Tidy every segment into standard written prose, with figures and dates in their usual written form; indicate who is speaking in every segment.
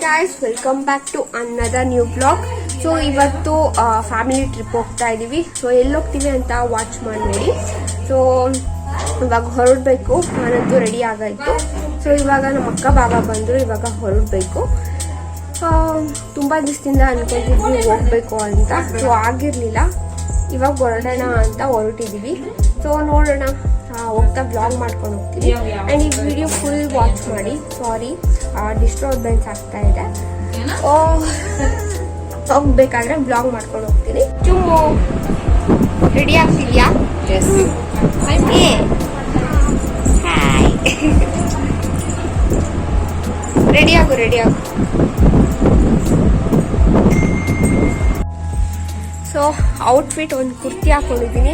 Speaker 1: Guys, welcome back to another new blog. So ಇವತ್ತು family trip ಹೋಗ್ತಾ ಇದೀವಿ. So ಎಲ್ಲಿ ಹೋಗ್ತೀವಿ ಅಂತ ವಾಚ್ ಮಾಡಿ ನೋಡಿ. ಸೊ ಇವಾಗ ಹೊರಡಬೇಕು. ನಾನಂತೂ ರೆಡಿ ಆಗಾಯ್ತು. ಸೊ ಇವಾಗ ನಮ್ಮ ಅಕ್ಕ ಬಾಬಾ ಬಂದರು. ಇವಾಗ ಹೊರಡಬೇಕು. ತುಂಬ ದಿವಸದಿಂದ ಅನ್ಕೊಂತಿದ್ವಿ ಹೋಗ್ಬೇಕು ಅಂತ. ಸೊ ಆಗಿರಲಿಲ್ಲ. ಇವಾಗ ಹೊರಡೋಣ ಅಂತ ಹೊರಟಿದ್ದೀವಿ. ಸೊ ನೋಡೋಣ, ಹೋಗ್ತಾ ಬ್ಲಾಗ್ ಮಾಡ್ಕೊಂಡು ಹೋಗ್ತೀವಿ. ಆ್ಯಂಡ್ ಈ ವಿಡಿಯೋ ಫುಲ್ ವಾಚ್ ಮಾಡಿ. ಸಾರಿ, ಡಿಸ್ಟರ್ಬೆನ್ಸ್ ಆಗ್ತಾ ಇದೆ. ಹೋಗ್ಬೇಕಾದ್ರೆ ಬ್ಲಾಗ್ ಮಾಡ್ಕೊಂಡು ಹೋಗ್ತೀನಿ. ಚುಮ್ಮು ರೆಡಿ ಆಗ್ತಿದ್ಯಾ? ರೆಡಿ ಆಗು. ಸೊ ಔಟ್ಫಿಟ್ ಒಂದು ಕುರ್ತಿ ಹಾಕೊಂಡಿದ್ದೀನಿ.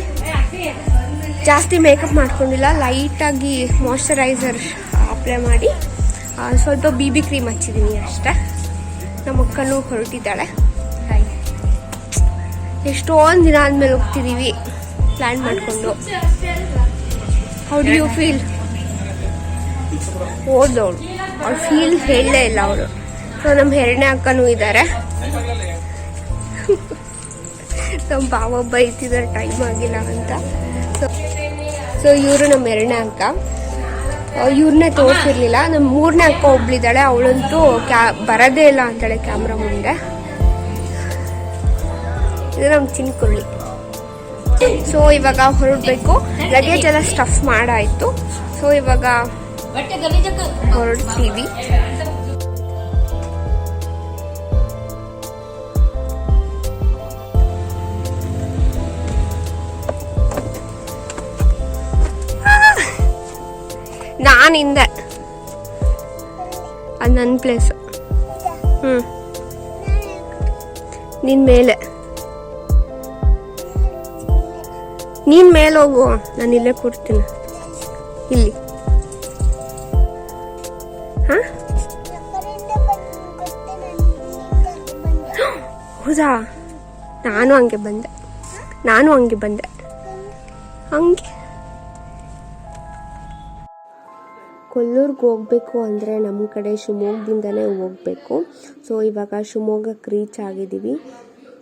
Speaker 1: ಜಾಸ್ತಿ ಮೇಕಪ್ ಮಾಡ್ಕೊಂಡಿಲ್ಲ. ಲೈಟಾಗಿ ಮಾಯ್ಶ್ಚರೈಸರ್ ಅಪ್ಲೈ ಮಾಡಿ ಸ್ವಲ್ಪ BB ಕ್ರೀಮ್ ಹಚ್ಚಿದ್ದೀನಿ ಅಷ್ಟೇ. ನಮ್ಮ ಅಕ್ಕನೂ ಹೊರಟಿದ್ದಾಳೆ. ಎಷ್ಟೊಂದು ದಿನ ಆದ್ಮೇಲೆ ಹೋಗ್ತಿದ್ದೀವಿ ಪ್ಲ್ಯಾನ್ ಮಾಡಿಕೊಂಡು. How do you feel? ಓದೋಳು ಅವ್ಳು ಫೀಲ್ ಹೇಳಲೇ ಇಲ್ಲ ಅವರು. ಸೊ ನಮ್ಮ ಎರಡನೇ ಅಕ್ಕನೂ ಇದ್ದಾರೆ. ನಮ್ಮ ಬಾವ ಬೈತಿದ್ದಾರೆ ಟೈಮ್ ಆಗಿಲ್ಲ ಅಂತ. ಸೊ ಇವರು ನಮ್ಮ ಎರಡನೇ ಅಕ್ಕ. ಇವ್ರನ್ನೇ ತೋರಿಸಿರ್ಲಿಲ್ಲ. ನಮ್ಮ ಮೂರನೇ ಅಕ್ಕ ಒಬ್ಳಿದ್ದಾಳೆ. ಅವಳಂತೂ ಬರೋದೇ ಇಲ್ಲ ಅಂತಾಳೆ ಕ್ಯಾಮ್ರಾ ಮುಂದೆ. ಇದು ನಮ್ಮ ಚಿನ್ಕುಳ್ಳಿ. ಸೊ ಇವಾಗ ಹೊರಡಬೇಕು. ಲಗೇಜ್ ಎಲ್ಲ ಸ್ಟಫ್ ಮಾಡಾಯ್ತು. ಸೊ ಇವಾಗ ಹೊರಡ್ತೀವಿ. ನಾನಿಂದೆ ಅದು ನನ್ನ ಪ್ಲೇಸು. ನಿನ್ನ ಮೇಲೆ. ನೀನು ಮೇಲೆ ಹೋಗು, ನಾನು ಇಲ್ಲೇ ಕೊಡ್ತೀನಿ. ಇಲ್ಲಿ. ಹಾಂ, ಹೌದಾ? ನಾನು ಹಂಗೆ ಬಂದೆ. ಹಂಗೆ ಕೊಲ್ಲೂರ್ಗೆ ಹೋಗ್ಬೇಕು ಅಂದರೆ ನಮ್ಮ ಕಡೆ ಶಿವಮೊಗ್ಗದಿಂದನೇ ಹೋಗಬೇಕು. ಸೊ ಇವಾಗ ಶಿವಮೊಗ್ಗಕ್ಕೆ ರೀಚ್ ಆಗಿದ್ದೀವಿ.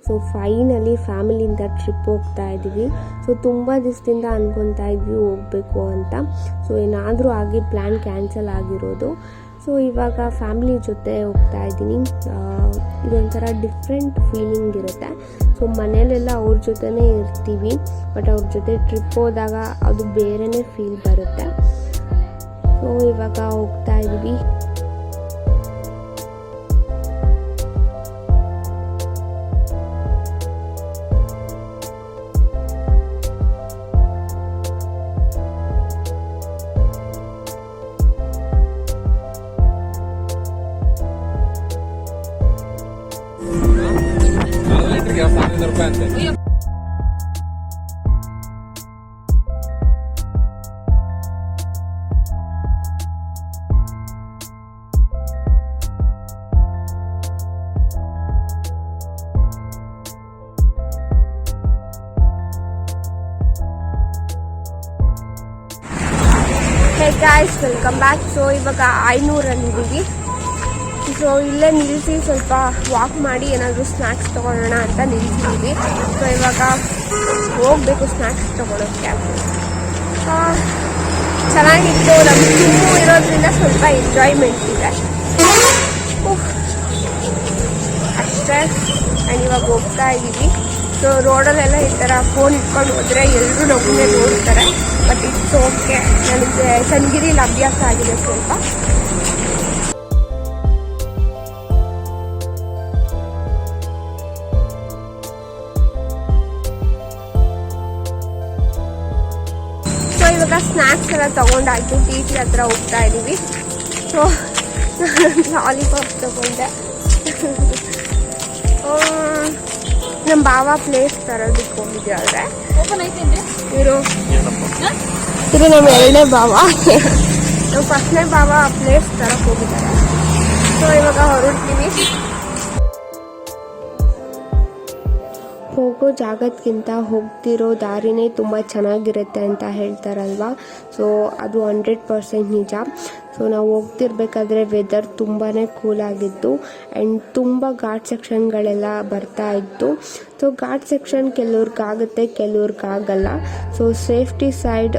Speaker 1: ಸೊ ಫೈನಲಿ ಫ್ಯಾಮಿಲಿಯಿಂದ ಟ್ರಿಪ್ ಹೋಗ್ತಾ ಇದ್ದೀವಿ. ಸೊ ತುಂಬ ದಿವಸದಿಂದ ಅನ್ಕೊತಾ ಇದ್ವಿ ಹೋಗಬೇಕು ಅಂತ. ಸೊ ಏನಾದರೂ ಆಗಿ ಪ್ಲ್ಯಾನ್ ಕ್ಯಾನ್ಸಲ್ ಆಗಿರೋದು. ಸೊ ಇವಾಗ ಫ್ಯಾಮಿಲಿ ಜೊತೆ ಹೋಗ್ತಾ ಇದ್ದೀನಿ. ಇದೊಂಥರ ಡಿಫ್ರೆಂಟ್ ಫೀಲಿಂಗ್ ಇರುತ್ತೆ. ಸೊ ಮನೇಲೆಲ್ಲ ಅವ್ರ ಜೊತೆನೇ ಇರ್ತೀವಿ, ಬಟ್ ಅವ್ರ ಜೊತೆ ಟ್ರಿಪ್ ಹೋದಾಗ ಅದು ಬೇರೆಯೇ ಫೀಲ್ ಬರುತ್ತೆ. ಸೊ ಇವಾಗ ಹೋಗ್ತಾ ಇದ್ದೀವಿ. Hey guys, welcome back. So ಇವಾಗ 500 ಸೊ ಇಲ್ಲೇ ನಿಲ್ಲಿಸಿ ಸ್ವಲ್ಪ ವಾಕ್ ಮಾಡಿ ಏನಾದರೂ ಸ್ನ್ಯಾಕ್ಸ್ ತೊಗೊಳ್ಳೋಣ ಅಂತ ನಿಲ್ಸಿದ್ದೀವಿ. ಸೊ ಇವಾಗ ಹೋಗಬೇಕು ಸ್ನ್ಯಾಕ್ಸ್ ತೊಗೊಳೋಕ್ಕೆ. ಚೆನ್ನಾಗಿತ್ತು. ನಮ್ಮ ಚಿಮ್ಮು ಇರೋದ್ರಿಂದ ಸ್ವಲ್ಪ ಎಂಜಾಯ್ಮೆಂಟ್ ಇದೆ ಅಷ್ಟೇ. ಆ್ಯಂಡ್ ಇವಾಗ ಹೋಗ್ತಾ ಇದ್ದೀವಿ. ಸೊ ರೋಡಲ್ಲೆಲ್ಲ ಈ ಥರ ಫೋನ್ ಇಟ್ಕೊಂಡು ಹೋದರೆ ಎಲ್ಲರೂ ನಮ್ಮನ್ನೇ ನೋಡ್ತಾರೆ. But it's okay. ನನಗೆ ಚನ್ನಗಿರಿಲಿ ಅಭ್ಯಾಸ ಆಗಿದೆ ಸ್ವಲ್ಪ. ಸೊ ಇವಾಗ ಸ್ನ್ಯಾಕ್ಸ್ ಎಲ್ಲ ತೊಗೊಂಡಾಯ್ತು. ಟಿ ಹತ್ರ ಹೋಗ್ತಾ ಇದ್ದೀವಿ. ಸೊ ಲಾಲಿಪಾಪ್ ತೊಗೊಂಡೆ. ನಮ್ಮ ಬಾವ ಪ್ಲೇಸ್ ತರೋದಕ್ಕೆ ಹೋಗಿದ್ದಾರೆ. ಇವರು ನಮ್ಮ ಎರಡನೇ ಬಾವ. ನಮ್ಮ ಫಸ್ಟ್ನೇ ಬಾವ ಪ್ಲೇಸ್ ತರಕ್ಕೆ ಹೋಗಿದ್ದಾರೆ. ಸೊ ಇವಾಗ ಹೊರಡ್ತೀವಿ. ಹೋಗೋ ಜಾಗಕ್ಕಿಂತ ಹೋಗ್ತಿರೋ ದಾರಿನೇ ತುಂಬ ಚೆನ್ನಾಗಿರುತ್ತೆ ಅಂತ ಹೇಳ್ತಾರಲ್ವ. ಸೊ ಅದು 100% ನಿಜ. ಸೊ ನಾವು ಹೋಗ್ತಿರ್ಬೇಕಾದ್ರೆ ವೆದರ್ ತುಂಬಾ ಕೂಲಾಗಿತ್ತು ಆ್ಯಂಡ್ ತುಂಬ ಘಾಟ್ ಸೆಕ್ಷನ್ಗಳೆಲ್ಲ ಬರ್ತಾ ಇತ್ತು. ಸೊ ಘಾಟ್ ಸೆಕ್ಷನ್ ಕೆಲವ್ರಿಗಾಗುತ್ತೆ, ಕೆಲವ್ರಿಗಾಗಲ್ಲ. ಸೊ ಸೇಫ್ಟಿ ಸೈಡ್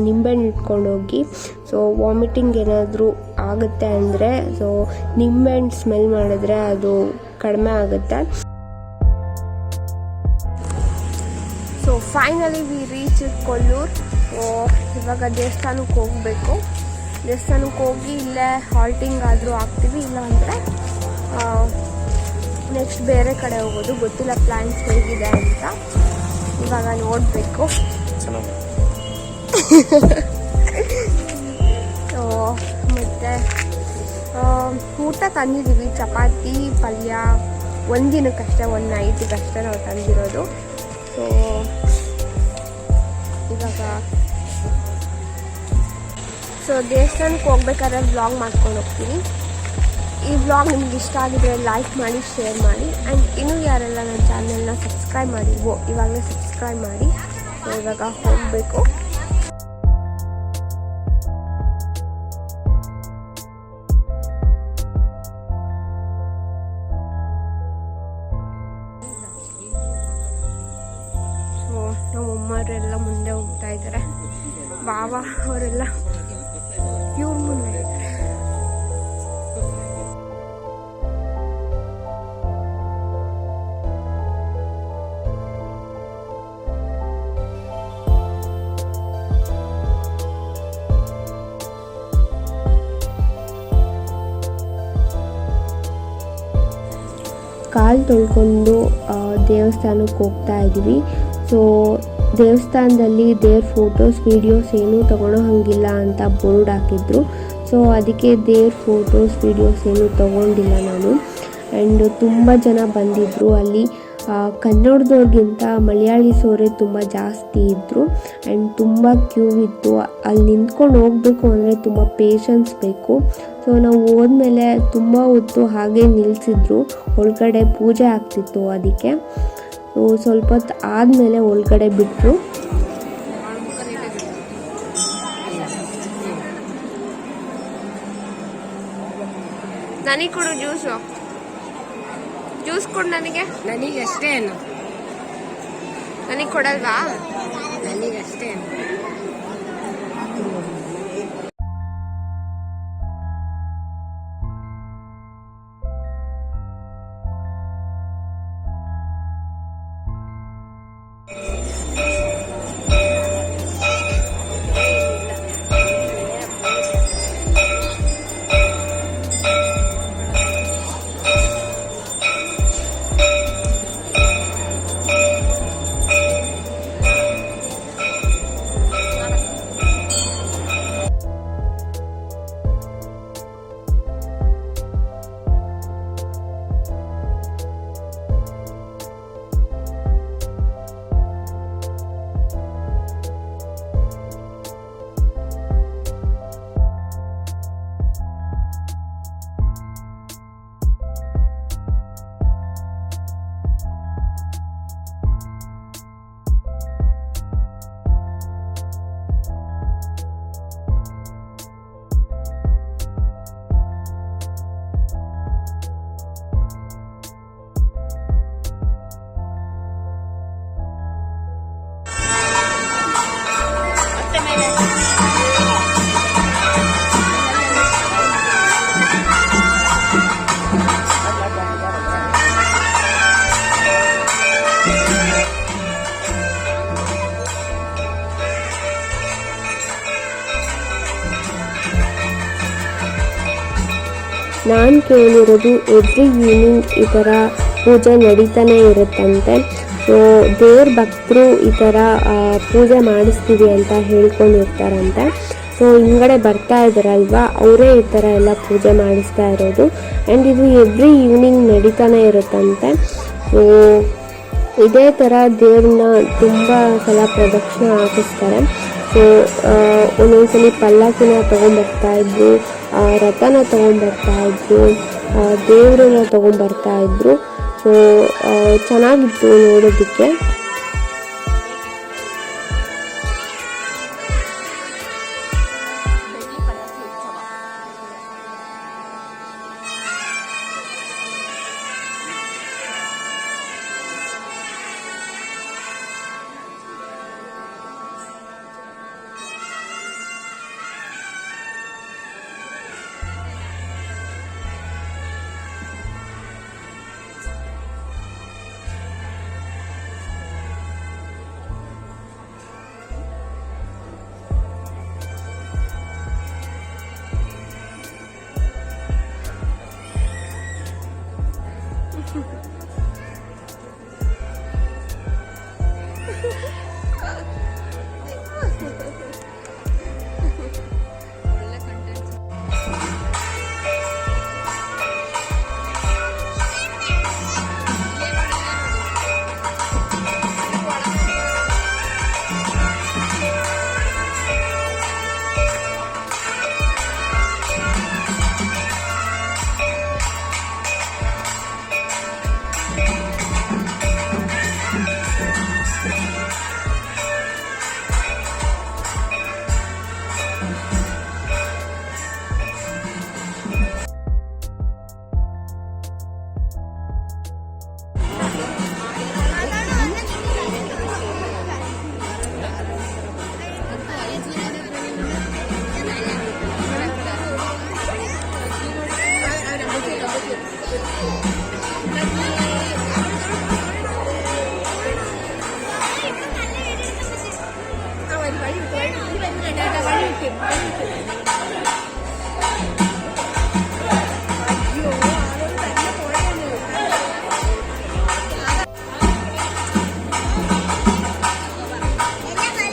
Speaker 1: ನಿಂಬೆಹಣ್ಣು ಇಟ್ಕೊಂಡು ಹೋಗಿ. ಸೊ ವಾಮಿಟಿಂಗ್ ಏನಾದರೂ ಆಗುತ್ತೆ ಅಂದರೆ ಸೊ ನಿಂಬೆಹಣ್ಣು ಸ್ಮೆಲ್ ಮಾಡಿದ್ರೆ ಅದು ಕಡಿಮೆ ಆಗುತ್ತೆ. So finally we reach Kollur. ಇವಾಗ ದೇವಸ್ಥಾನಕ್ಕೆ ಹೋಗಬೇಕು. ದೇವಸ್ಥಾನಕ್ಕೆ ಹೋಗಿ ಇಲ್ಲೇ ಹಾಲ್ಟಿಂಗ್ ಆದರೂ ಆಗ್ತೀವಿ, ಇಲ್ಲ ಅಂದರೆ ನೆಕ್ಸ್ಟ್ ಬೇರೆ ಕಡೆ ಹೋಗೋದು. ಗೊತ್ತಿಲ್ಲ ಪ್ಲ್ಯಾನ್ಸ್ ಹೇಗಿದೆ ಅಂತ, ಇವಾಗ ನೋಡಬೇಕು. ಮತ್ತು ಊಟ ತಂದಿದ್ದೀವಿ, ಚಪಾತಿ ಪಲ್ಯ. ಒಂದಿನಕ್ಕಷ್ಟೇ, ಒಂದು ನೈಟಿಗಷ್ಟೇ ನಾವು ತಂದಿರೋದು. ಸೊ ಇವಾಗ ದೇವಸ್ಥಾನಕ್ಕೆ ಹೋಗ್ಬೇಕಾದ್ರೆ ವ್ಲಾಗ್ ಮಾಡ್ಕೊಂಡು ಹೋಗ್ತೀನಿ. ಈ ವ್ಲಾಗ್ ನಿಮ್ಗೆ ಇಷ್ಟ ಆಗಿದ್ರೆ ಲೈಕ್ ಮಾಡಿ, ಶೇರ್ ಮಾಡಿ. ಆ್ಯಂಡ್ ಇನ್ನೂ ಯಾರೆಲ್ಲ ನನ್ನ ಚಾನಲ್ನ ಸಬ್ಸ್ಕ್ರೈಬ್ ಮಾಡಿಲ್ವೋ ಇವಾಗಲೇ ಸಬ್ಸ್ಕ್ರೈಬ್ ಮಾಡಿ. ಸೊ ಇವಾಗ ಹೋಗಬೇಕು. ನಮ್ಮಮ್ಮವರೆಲ್ಲ ಮುಂದೆ ಹೋಗ್ತಾ ಇದ್ದಾರೆ, ಬಾಬಾ ಅವರೆಲ್ಲ ಇವ್ರ ಮುಂದೆ ಇದ್ದಾರೆ. ಕಾಲು ತೊಳ್ಕೊಂಡು ದೇವಸ್ಥಾನಕ್ಕೆ ಹೋಗ್ತಾ ಇದ್ದೀವಿ. ಸೊ ದೇವಸ್ಥಾನದಲ್ಲಿ ದೇವ್ರ ಫೋಟೋಸ್ ವೀಡಿಯೋಸ್ ಏನೂ ತೊಗೊಳೋ ಹಾಗಿಲ್ಲ ಅಂತ ಬೋರ್ಡ್ ಹಾಕಿದ್ರು. ಸೊ ಅದಕ್ಕೆ ದೇವ್ರ ಫೋಟೋಸ್ ವೀಡಿಯೋಸ್ ಏನೂ ತೊಗೊಂಡಿಲ್ಲ ನಾನು. ಆ್ಯಂಡ್ ತುಂಬ ಜನ ಬಂದಿದ್ದರು. ಅಲ್ಲಿ ಕನ್ನಡದವ್ರಿಗಿಂತ ಮಲಯಾಳೀಸವರೇ ತುಂಬ ಜಾಸ್ತಿ ಇದ್ದರು ಆ್ಯಂಡ್ ತುಂಬ ಕ್ಯೂ ಇತ್ತು. ಅಲ್ಲಿ ನಿಂತ್ಕೊಂಡು ಹೋಗಬೇಕು ಅಂದರೆ ತುಂಬ ಪೇಷನ್ಸ್ ಬೇಕು. ಸೊ ನಾವು ಹೋದ್ಮೇಲೆ ತುಂಬ ಹೊತ್ತು ಹಾಗೆ ನಿಲ್ಲಿಸಿದ್ರು. ಒಳಗಡೆ ಪೂಜೆ ಆಗ್ತಿತ್ತು, ಅದಕ್ಕೆ ಸ್ವಲ್ಪ ಹೊತ್ತು ಆದಮೇಲೆ ಒಳಗಡೆ ಬಿಟ್ಟರು. ನನಗೆ ಕೊಡು ಜ್ಯೂಸ್ ಕೊಡು. ನನಗೆ
Speaker 2: ಅಷ್ಟೇ,
Speaker 1: ನನಗೆ ಕೊಡಲ್ವಾ?
Speaker 2: ನನಗಷ್ಟೇ.
Speaker 1: ನಾನು ಕೇಳಿರೋದು ಎವ್ರಿ ಈವ್ನಿಂಗ್ ಈ ಥರ ಪೂಜೆ ನಡೀತಾನೆ ಇರುತ್ತಂತೆ. ಸೊ ದೇವ್ರ ಭಕ್ತರು ಈ ಥರ ಪೂಜೆ ಮಾಡಿಸ್ತೀವಿ ಅಂತ ಹೇಳ್ಕೊಂಡಿರ್ತಾರಂತೆ. ಸೊ ಹಿಂಗಡೆ ಬರ್ತಾ ಇದ್ದಾರಲ್ವ, ಅವರೇ ಈ ಥರ ಎಲ್ಲ ಪೂಜೆ ಮಾಡಿಸ್ತಾ ಇರೋದು. ಆ್ಯಂಡ್ ಇದು ಎವ್ರಿ ಈವ್ನಿಂಗ್ ನಡೀತಾನೆ ಇರುತ್ತಂತೆ. ಸೊ ಇದೇ ಥರ ದೇವ್ರನ್ನ ತುಂಬ ಸಲ ಪ್ರದಕ್ಷಿಣೆ ಹಾಕಿಸ್ತಾರೆ. ಸೊ ಒಂದೊಂದ್ಸಲಿ ಪಲ್ಲಕ್ಕಿನ ತೊಗೊಂಬರ್ತಾಯಿದ್ರು, ರಥನ ತೊಗೊಂಬರ್ತಾಯಿದ್ರು, ದೇವ್ರನ್ನ ತೊಗೊಂಬರ್ತಾಯಿದ್ರು. ಸೊ ಚೆನ್ನಾಗಿತ್ತು ನೋಡೋದಕ್ಕೆ.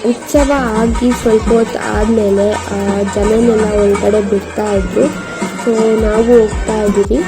Speaker 1: ಉತ್ಸವ ಆಗಿ ಸ್ವಲ್ಪ ಹೊತ್ತು ಆದಮೇಲೆ ಜನನೆಲ್ಲ ಒಳಗಡೆ ಬಿಡ್ತಾ ಇದ್ರು. ಸೊ ನಾವು ಹೋಗ್ತಾ ಇದ್ದೀವಿ.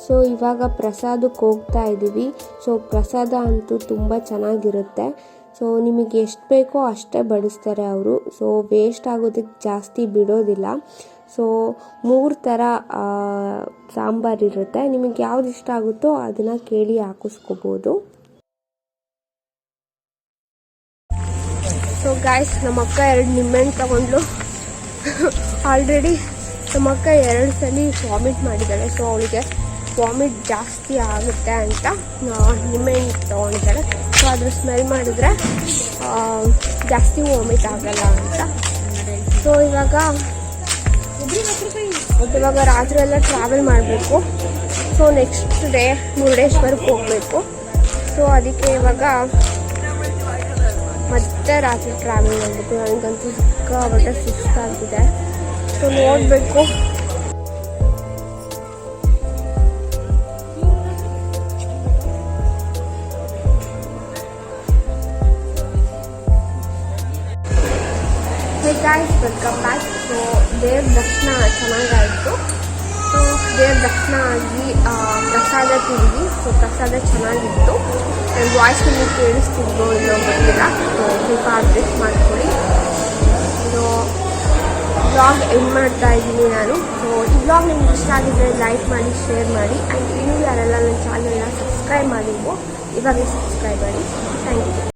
Speaker 1: ಸೊ ಇವಾಗ ಪ್ರಸಾದಕ್ಕೆ ಹೋಗ್ತಾ ಇದ್ದೀವಿ. ಸೊ ಪ್ರಸಾದ ಅಂತೂ ತುಂಬ ಚೆನ್ನಾಗಿರುತ್ತೆ. ಸೊ ನಿಮಗೆ ಎಷ್ಟು ಬೇಕೋ ಅಷ್ಟೇ ಬಡಿಸ್ತಾರೆ ಅವರು. ಸೊ ವೇಸ್ಟ್ ಆಗೋದಕ್ಕೆ ಜಾಸ್ತಿ ಬಿಡೋದಿಲ್ಲ. ಸೊ 3 ಥರ ಸಾಂಬಾರು ಇರುತ್ತೆ. ನಿಮಗೆ ಯಾವ್ದು ಇಷ್ಟ ಆಗುತ್ತೋ ಅದನ್ನು ಕೇಳಿ ಹಾಕಿಸ್ಕೋಬೋದು. ಸೊ ಗಾಯ್ಸ್, ನಮ್ಮ ಅಕ್ಕ 2 ನಿಂಬೆಹಣ್ಣು ತಗೊಂಡ್ಲು. ಆಲ್ರೆಡಿ ನಮ್ಮ ಅಕ್ಕ 2 ಸಲ ವಾಮಿಟ್ ಮಾಡಿದ್ದಾಳೆ. ಸೊ ಅವಳಿಗೆ ವಾಮಿಟ್ ಜಾಸ್ತಿ ಆಗುತ್ತೆ ಅಂತ ನಿಂಬೆಹಣ್ಣು ತೊಗೊಂಡಿದ್ದಾಳೆ. ಸೊ ಅದ್ರ ಸ್ಮೆಲ್ ಮಾಡಿದ್ರೆ ಜಾಸ್ತಿ ವಾಮಿಟ್ ಆಗಲ್ಲ ಅಂತ. ಸೊ ಇವಾಗ ರಾತ್ರಿ ಎಲ್ಲ ಟ್ರಾವೆಲ್ ಮಾಡಬೇಕು. ಸೊ ನೆಕ್ಸ್ಟ್ ಡೇ ಮುರುಡೇಶ್ವರಕ್ಕೆ ಹೋಗಬೇಕು. ಸೊ ಅದಕ್ಕೆ ಇವಾಗ ಮತ್ತೆ ರಾತ್ರಿ ಟ್ರಾವೆಲ್ ಮಾಡಬೇಕು. ನನಗಂತೂ ಸಿಕ್ಕಾಪಟ್ಟೆ ಸುಸ್ತಾಗಿದೆ. ಸೊ ನೋಡಬೇಕು. Guys, welcome back. ಸೊ ದೇವ್ರ ದರ್ಶನ ಚೆನ್ನಾಗಾಯಿತು. ಸೊ ದೇವ್ರ ದರ್ಶನ ಆಗಿ ಪ್ರಸಾದ ತಿಂದ್ವಿ. ಸೊ ಪ್ರಸಾದ ಚೆನ್ನಾಗಿತ್ತು. ನನ್ನ ವಾಯ್ಸ್ ನಿಮಗೆ ಕೇಳಿಸ್ತಿದ್ರು ಇನ್ನೂ ಬಂದಿಲ್ಲ. ಸೊ ಸ್ವಲ್ಪ ಅಡ್ಜಸ್ಟ್ ಮಾಡ್ಕೊಳ್ಳಿ. ಸೊ ವ್ಲಾಗ್ ಎಂಡ್ ಮಾಡ್ತಾ ಇದ್ದೀನಿ ನಾನು. ಸೊ ಈ ವ್ಲಾಗ್ ನಿಮ್ಗೆ ಇಷ್ಟ ಆಗಿದ್ದರೆ ಲೈಕ್ ಮಾಡಿ, ಶೇರ್ ಮಾಡಿ. ಆ್ಯಂಡ್ ನೀವು ಯಾರೆಲ್ಲ ನನ್ನ ಚಾನಲ್ನ ಸಬ್ಸ್ಕ್ರೈಬ್ ಮಾಡಿಲ್ವೋ ಇವಾಗಲೇ ಸಬ್ಸ್ಕ್ರೈಬ್ ಮಾಡಿ. Thank you.